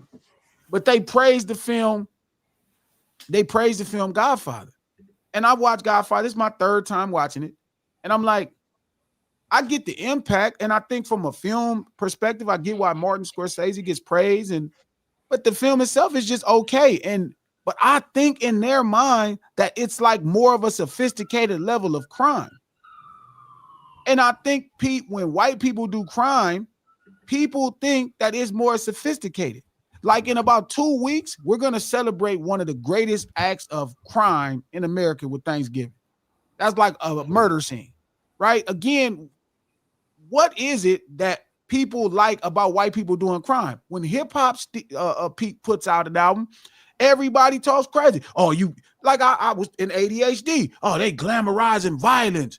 but they praised the film. They praised the film Godfather. And I watched Godfather. This is my third time watching it. And I'm like, I get the impact. And I think from a film perspective, I get why Martin Scorsese gets praised. But the film itself is just okay. But I think in their mind that it's like more of a sophisticated level of crime. And I think, Pete, when white people do crime, people think that it's more sophisticated. Like, in about 2 weeks, we're going to celebrate one of the greatest acts of crime in America with Thanksgiving. That's like a murder scene, right? Again, what is it that people like about white people doing crime? When hip hop Pete puts out an album, everybody talks crazy. Oh, I was in ADHD. Oh, they glamorizing violence.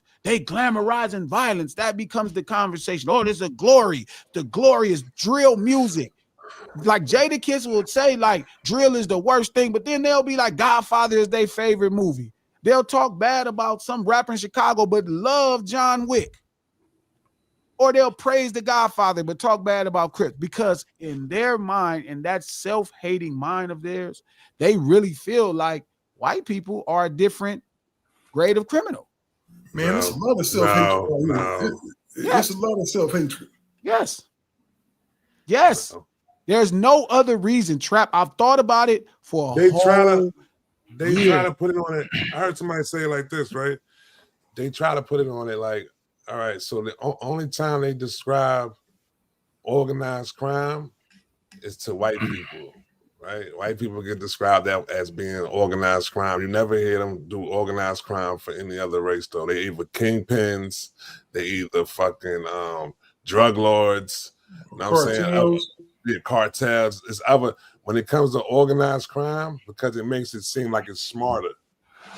That becomes the conversation. Oh, there's a glory. The glory is drill music. Like, Jadakiss will say, like, drill is the worst thing, but then they'll be like, Godfather is their favorite movie. They'll talk bad about some rapper in Chicago, but love John Wick. Or they'll praise the Godfather, but talk bad about Crips. Because in their mind, in that self-hating mind of theirs, they really feel like white people are a different grade of criminal. Man, it's a lot of self-hatred. It's a lot of self-hatred. Yes. There's no other reason. Trap. I've thought about it for They try to put it on it. I heard somebody say it like this, right? They try to put it on it like, all right, so the only time they describe organized crime is to white people, right? White people get described that as being organized crime. You never hear them do organized crime for any other race, though. They either kingpins, they either fucking drug lords. You know what I'm saying? Cartels. It's other when it comes to organized crime because it makes it seem like it's smarter.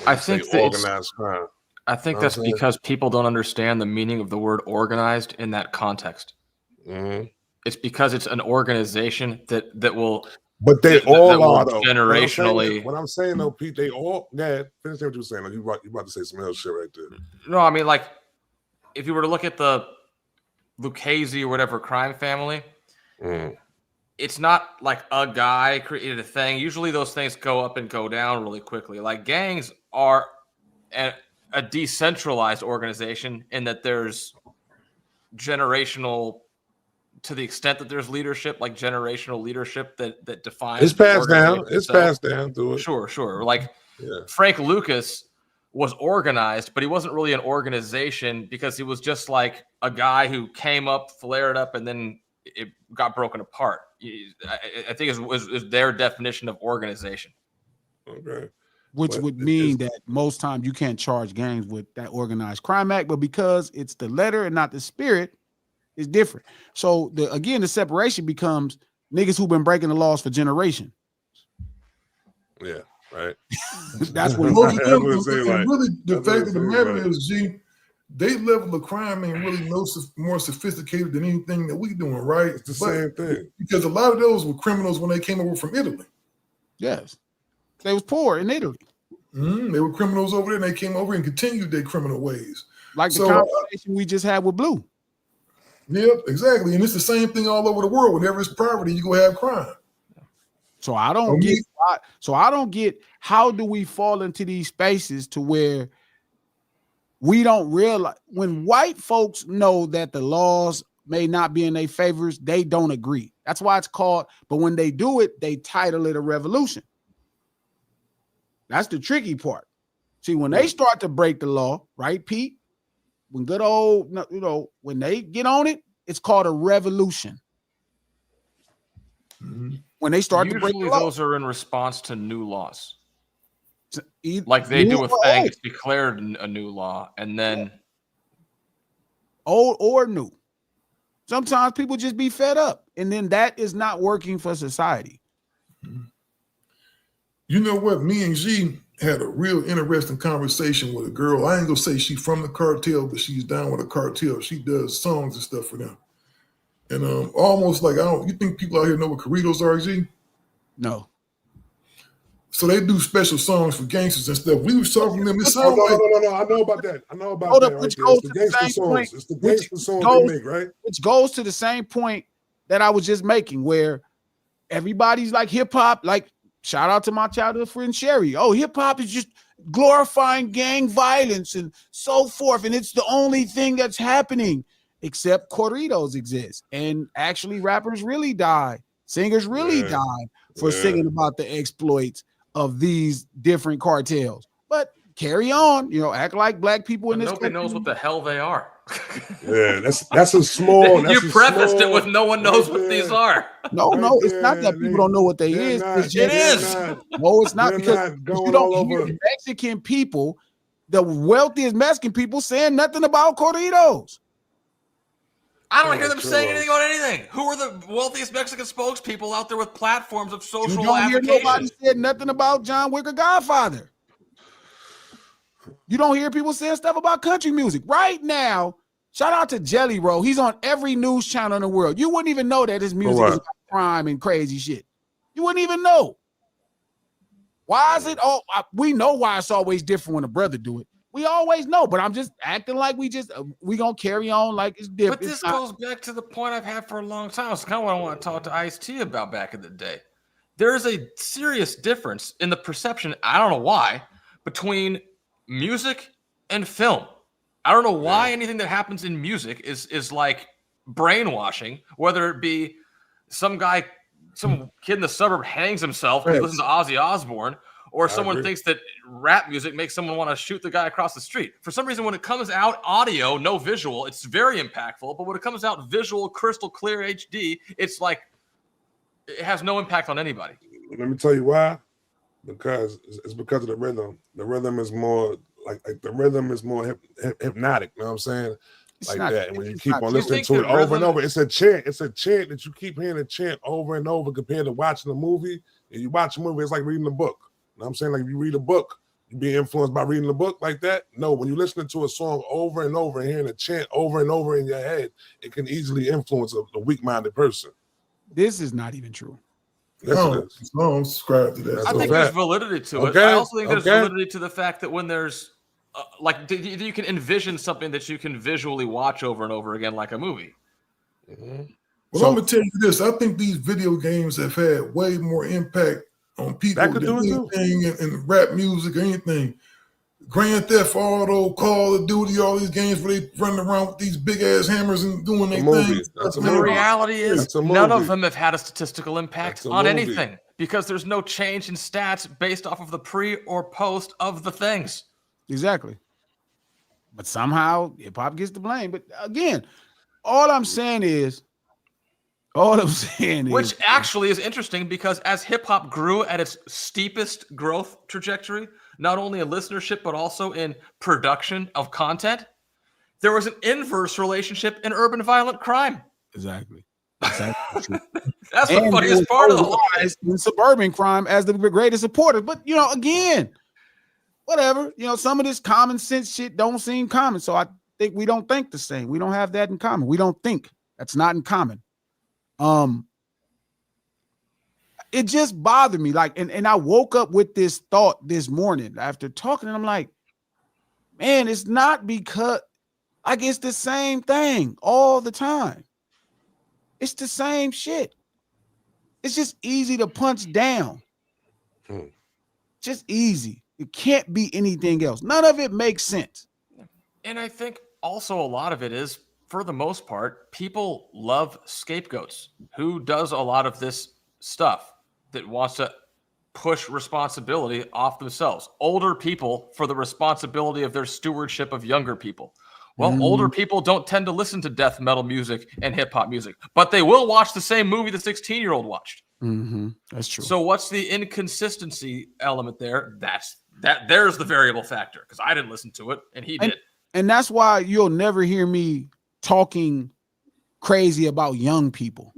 I think organized crime. I think that's because people don't understand the meaning of the word organized in that context. Mm-hmm. It's because it's an organization that will. But they all are though. Generationally. What I'm saying though, Pete, they all. Yeah, finish what you were saying. Like, you about to say some else shit right there. No, I mean, like, if you were to look at the Lucchese or whatever crime family. It's not like a guy created a thing. Usually those things go up and go down really quickly. Like, gangs are a decentralized organization in that there's generational, to the extent that there's leadership, like generational leadership that defines. It's passed down. It's passed down through it. Sure. Like Frank Lucas was organized, but he wasn't really an organization because he was just like a guy who came up, flared up, and then it got broken apart. I think is their definition of organization. Okay. Which But would mean that most times you can't charge gangs with that organized crime act, but because it's the letter and not the spirit, it's different. So the separation becomes niggas who've been breaking the laws for generations. Yeah, right. That's what Most of them, what I'm saying, and like, really, the that's what fact I'm of the saying, matter right. is, G, they level of crime ain't really more sophisticated than anything that we doing, right? It's the same thing. Because a lot of those were criminals when they came over from Italy. Yes. They was poor in Italy. They were criminals over there, and they came over and continued their criminal ways. Like the conversation we just had with Blue. Yep, exactly. And it's the same thing all over the world. Whenever it's poverty, you go have crime. So I don't get how do we fall into these spaces to where we don't realize when white folks know that the laws may not be in their favors, they don't agree. That's why it's called, but when they do it, they title it a revolution. That's the tricky part. See, when they start to break the law, right, Pete? When good old, when they get on it, it's called a revolution. When they start to break the law. Those are in response to new laws. Either like they do a thing, it's declared a new law, and then old or new. Sometimes people just be fed up, and then that is not working for society. You know what? Me and G had a real interesting conversation with a girl. I ain't gonna say she's from the cartel, but she's down with a cartel. She does songs and stuff for them. And almost like you think people out here know what corridos are, G? No. So they do special songs for gangsters and stuff. We was talking to them. It No, sounds like I know about that. I know about that. Right there. It's the gangster songs. It's the gangster songs they make, right? Which goes to the same point that I was just making, where everybody's like hip hop. Like shout out to my childhood friend Sherry. Oh, hip hop is just glorifying gang violence and so forth, and it's the only thing that's happening. Except corridos exist, and actually rappers really die. Singers really died for singing about the exploits of these different cartels. But carry on, act like black people in this nobody knows what the hell they are. Yeah, that's a small. You prefaced it with no one knows what these are. No, it's not that people don't know what they is. It is. No, it's not, because you don't hear Mexican people, the wealthiest Mexican people, saying nothing about corridos. I don't hear them saying anything about anything. Who are the wealthiest Mexican spokespeople out there with platforms of social You don't hear application? nobody said nothing about John Wick or Godfather. You don't hear people saying stuff about country music. Right now, shout out to Jelly Roll. He's on every news channel in the world. You wouldn't even know that his music is about crime and crazy shit. You wouldn't even know. Why is it? Oh, we know why it's always different when a brother do it. We always know, but I'm just acting like we gonna carry on like it's different. But this goes back to the point I've had for a long time. It's kind of what I want to talk to Ice-T about back in the day. There is a serious difference in the perception, I don't know why, between music and film. I don't know why anything that happens in music is like brainwashing, whether it be some kid in the suburb hangs himself because he listens to Ozzy Osbourne, or someone thinks that rap music makes someone want to shoot the guy across the street. For some reason, when it comes out audio, no visual, it's very impactful. But when it comes out visual, crystal clear HD, it's like it has no impact on anybody. Let me tell you why. Because it's because of the rhythm. The rhythm is more like the rhythm is more hypnotic. You know what I'm saying? Like that. And when you keep on listening to it over and over, it's a chant. It's a chant that you keep hearing a chant over and over compared to watching a movie. And you watch a movie, it's like reading a book. You know what I'm saying? Like if you read a book, you be influenced by reading the book like that. No, when you're listening to a song over and over and hearing a chant over and over in your head, it can easily influence a weak-minded person. This is not even true. Yes, it is. I don't subscribe to that. I think there's validity to it. I also think there's validity to the fact that when there's you can envision something that you can visually watch over and over again like a movie. Mm-hmm. Well, I'm gonna tell you this. I think these video games have had way more impact on people than anything in rap music or anything. Grand Theft Auto, Call of Duty, all these games where they running around with these big ass hammers and doing their thing. The reality is none of them have had a statistical impact on anything because there's no change in stats based off of the pre or post of the things. Exactly. But somehow hip hop gets the blame. But again, all I'm saying is, which actually is interesting because as hip hop grew at its steepest growth trajectory, not only in listenership but also in production of content, there was an inverse relationship in urban violent crime. Exactly. That's the funniest part of the whole thing. In suburban crime as the greatest supporters. But again, whatever. Some of this common sense shit don't seem common. So I think we don't think the same. We don't have that in common. We don't think. That's not in common. It just bothered me. And I woke up with this thought this morning after talking, and I'm like, man, it's not because it's the same thing all the time. It's the same shit. It's just easy to punch down. Just easy. It can't be anything else. None of it makes sense. And I think also a lot of it is, for the most part, people love scapegoats. Who does a lot of this stuff that wants to push responsibility off themselves? Older people for the responsibility of their stewardship of younger people. Well, older people don't tend to listen to death metal music and hip hop music, but they will watch the same movie the 16-year-old watched. That's true. So what's the inconsistency element there? There's the variable factor, because I didn't listen to it and he did. And that's why you'll never hear me talking crazy about young people.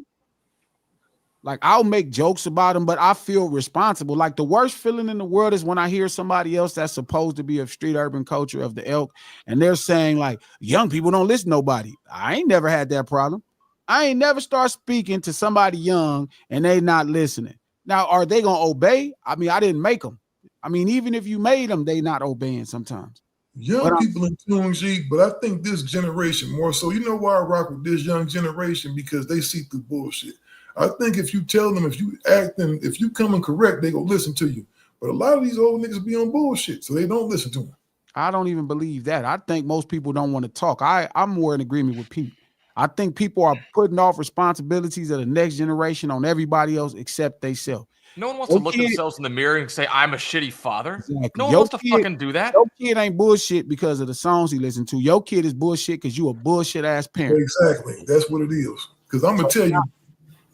Like, I'll make jokes about them, but I feel responsible. Like, the worst feeling in the world is when I hear somebody else that's supposed to be of street urban culture of the elk, and they're saying, like, young people don't listen to nobody. I ain't never had that problem. I ain't never start speaking to somebody young and they not listening. Now, are they going to obey? I mean, I didn't make them. I mean, even if you made them, they not obeying sometimes. Young people in tune, G, but I think this generation more so. You know why I rock with this young generation? Because they see through bullshit. I think if you tell them, if you come in correct, they go listen to you. But a lot of these old niggas be on bullshit, so they don't listen to them. I don't even believe that. I think most people don't want to talk. I'm more in agreement with Pete. I think people are putting off responsibilities of the next generation on everybody else except themselves. No one wants to look themselves in the mirror and say, I'm a shitty father. Exactly. No one wants to fucking do that. Your kid ain't bullshit because of the songs he listens to. Your kid is bullshit because you a bullshit ass parent. Exactly. That's what it is. Because I'm going to tell you,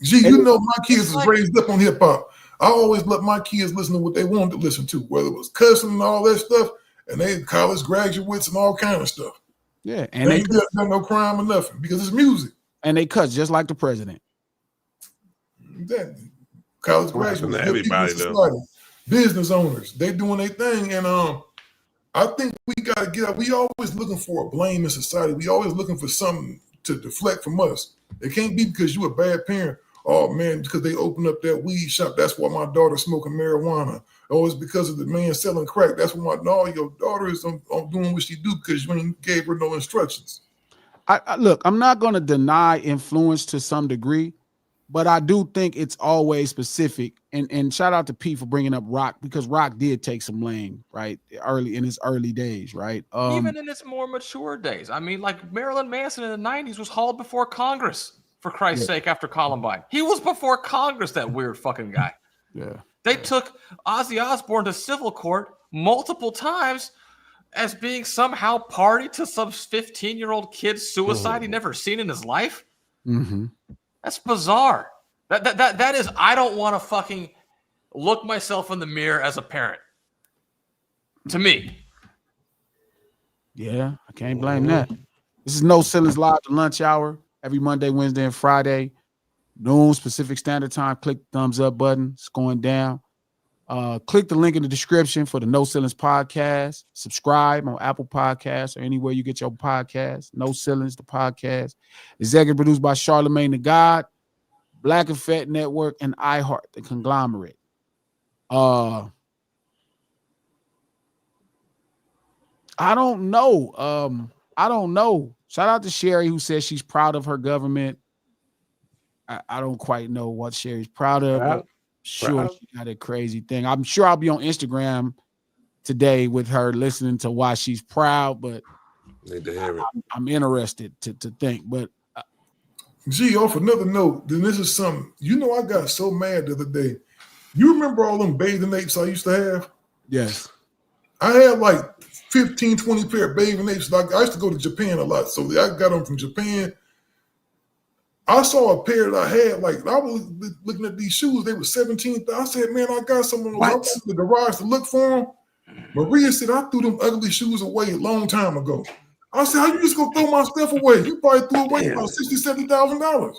G, you know my kids is raised up on hip hop. I always let my kids listen to what they wanted to listen to, whether it was cussing and all that stuff, and they college graduates and all kind of stuff. Yeah, and they ain't done no crime or nothing because it's music. And they cuss just like the president. Exactly. College graduates, everybody though. Business owners, they doing their thing, and I think we gotta get up. We always looking for a blame in society. We always looking for something to deflect from us. It can't be because you a bad parent. Oh man, because they opened up that weed shop. That's why my daughter's smoking marijuana. Oh, it's because of the man selling crack. That's why your daughter is doing what she do because you ain't gave her no instructions. Look, I'm not going to deny influence to some degree, but I do think it's always specific. And shout out to Pete for bringing up Rock, because Rock did take some blame, right? In his early days, right? Even in his more mature days. I mean, like Marilyn Manson in the 90s was hauled before Congress, for Christ's sake, after Columbine. He was before Congress, that weird fucking guy. Yeah. They took Ozzy Osbourne to civil court multiple times as being somehow party to some 15-year-old kid's suicide he never seen in his life. That's bizarre. That is, I don't want to fucking look myself in the mirror as a parent. To me. Yeah, I can't blame that. This is No Ceilings Live, the lunch hour, every Monday, Wednesday, and Friday. Noon Pacific Standard Time. Click the thumbs up button. It's going down. Click the link in the description for the No Ceilings podcast. Subscribe on Apple Podcasts or anywhere you get your podcasts. No Ceilings, the podcast. Executive produced by Charlemagne the God, Black Effect Network, and iHeart, the conglomerate. I don't know. I don't know. Shout out to Sherry, who says she's proud of her government. I don't quite know what Sherry's proud of, but sure, she got a crazy thing. I'm sure I'll be on Instagram today with her listening to why she's proud, but need to hear it. I'm interested to think. But Gee, off another note, then this is something. You know, I got so mad the other day. You remember all them bathing apes I used to have? Yes. I had like 15, 20 pair of bathing apes. Like I used to go to Japan a lot, so I got them from Japan. I saw a pair that I had, like I was looking at these shoes, they were 17. I said, man, I got some of those. I went to the garage to look for them. Maria said, I threw them ugly shoes away a long time ago. I said, how you just gonna throw my stuff away? You probably threw away about $60,000, $70,000.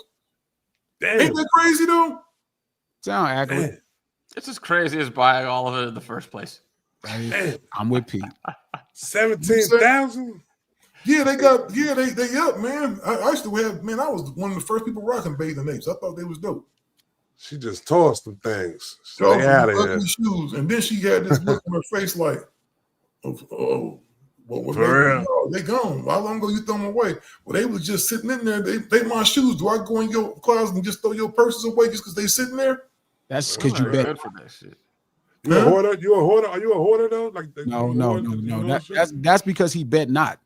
Ain't that crazy though? Sound accurate. Man. It's as crazy as buying all of it in the first place. Right. I'm with Pete. 17,000. Yeah, they got, they up, man. I used to have, man, I was one of the first people rocking bathing apes. I thought they was dope. She just tossed them things. So Stay out of here. ugly shoes. And then she had this look on her face like, oh, well, they gone. How long ago you throw them away? Well, they was just sitting in there. They my shoes. Do I go in your closet and just throw your purses away just because they sitting there? That's because you bet. For that shit. You a hoarder? You a hoarder? Are you a hoarder though? Like No. That's because he bet not.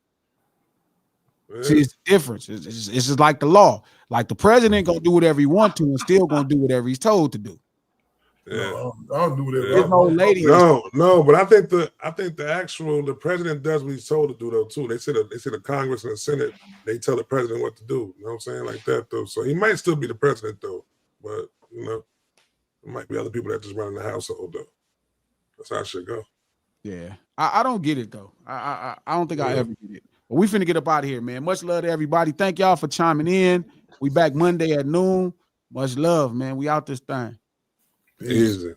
Yeah. See, it's the difference. It's just like the law. Like the president gonna do whatever he want to, and still gonna do whatever he's told to do. Yeah. I'll do whatever. There's no lady. No, but I think the president does what he's told to do though too. They said the Congress and the Senate, they tell the president what to do. You know what I'm saying? Like that though. So he might still be the president though, but you know, there might be other people that just run in the household though. That's how it should go. Yeah, I don't get it though. I don't think I ever get it. But we finna get up out of here, man. Much love to everybody. Thank y'all for chiming in. We back Monday at noon. Much love, man. We out this thing. Easy.